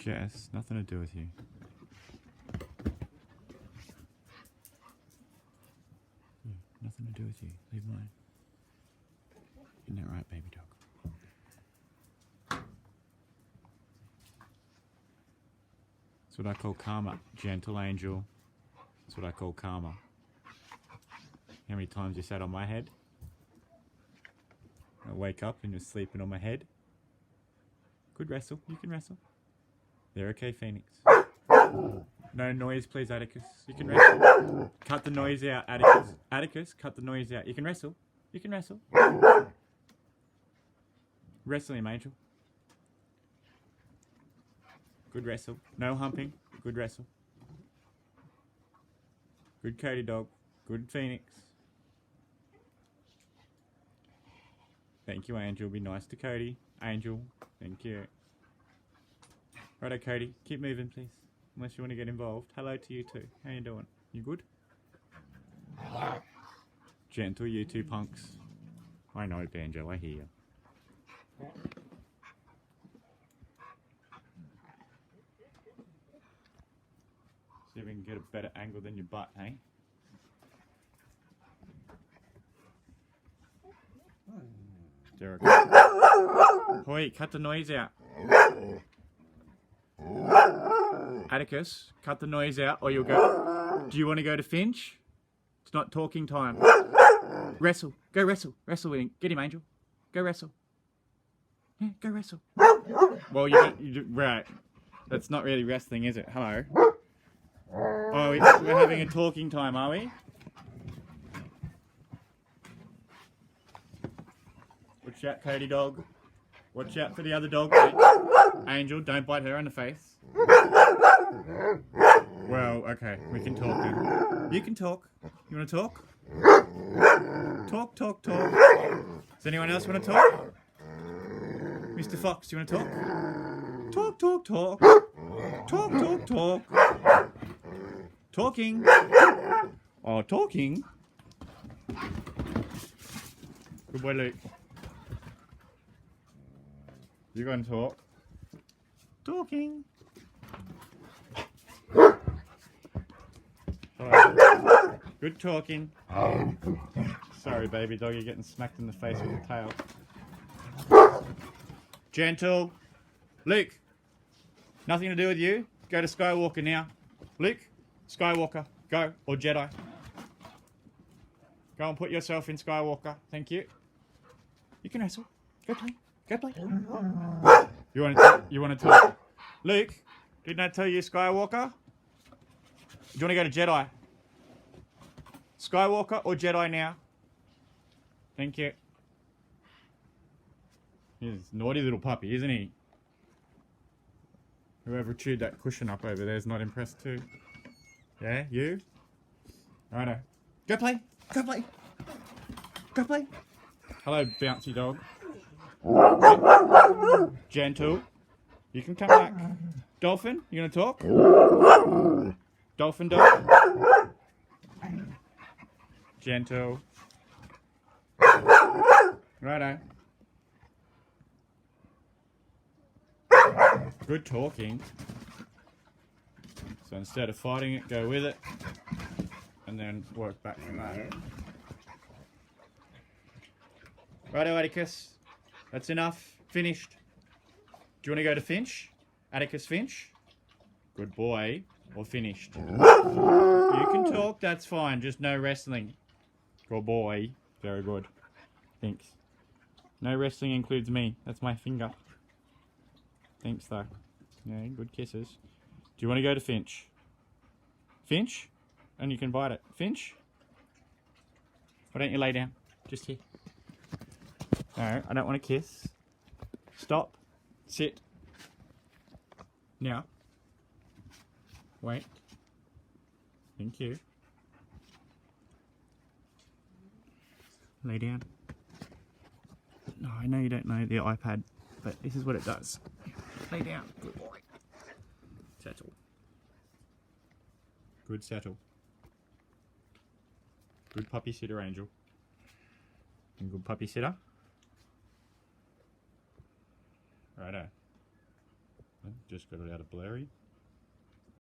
Jess, nothing to do with you. Yeah, nothing to do with you. Leave mine. Isn't that right, baby dog? That's what I call karma. Gentle angel. That's what I call karma. How many times you sat on my head? I wake up and you're sleeping on my head. Good wrestle. You can wrestle. They're okay, Phoenix. No noise, please, Atticus. You can wrestle. Cut the noise out, Atticus. Atticus, cut the noise out. You can wrestle. You can wrestle. Wrestle him, Angel. Good wrestle. No humping. Good wrestle. Good Cody dog. Good Phoenix. Thank you, Angel. Be nice to Cody. Angel. Thank you. Righto, Cody. Keep moving, please. Unless you want to get involved. Hello to you too. How you doing? You good? Gentle, you two punks. I know, Banjo. I hear you. See if we can get a better angle than your butt, hey? Derek. Hoi, cut the noise out. Atticus, cut the noise out or you'll go. Do you want to go to Finch? It's not talking time. Wrestle. Go wrestle. Wrestle with him. Get him, Angel. Go wrestle. Yeah, go wrestle. Well, right. That's not really wrestling, is it? Hello. Oh, we're having a talking time, are we? Watch out, Cody dog. Watch out for the other dog. Angel, don't bite her in the face. Well, okay, we can talk then. You can talk. You want to talk? Talk, talk, talk. Does anyone else want to talk? Mr. Fox, do you want to talk? Talk, talk, talk. Talk, talk, talk. Talking. Oh, talking. Good boy, Luke. You going to talk? Talking. Hello. Good talking. Sorry, baby dog, you're getting smacked in the face with the tail. Gentle. Luke. Nothing to do with you. Go to Skywalker now. Luke. Skywalker. Go. Or Jedi. Go and put yourself in Skywalker. Thank you. You can wrestle. Go play. Go play. You want to talk? Luke, didn't I tell you Skywalker? Do you want to go to Jedi? Skywalker or Jedi now? Thank you. He's a naughty little puppy, isn't he? Whoever chewed that cushion up over there is not impressed too. Yeah, you? Righto. Go play. Go play. Go play. Hello, bouncy dog. Gentle. You can come back. Dolphin, you gonna talk? Dolphin dog. Gentle. Righto. Good talking. So instead of fighting it, go with it. And then work back from that. Righto, Atticus. That's enough. Finished. Do you want to go to Finch? Atticus Finch? Good boy. Or finished. You can talk, that's fine. Just no wrestling. Good boy. Very good. Thanks. No wrestling includes me. That's my finger. Thanks, though. Yeah, good kisses. Do you want to go to Finch? Finch? And you can bite it. Finch? Why don't you lay down? Just here. No, I don't want to kiss. Stop. Sit. Now. Wait. Thank you. Lay down. No, I know you don't know the iPad, but this is what it does. Lay down. Good boy. Settle. Good settle. Good puppy sitter, Angel. And good puppy sitter. Righto. Just got it out of blurry.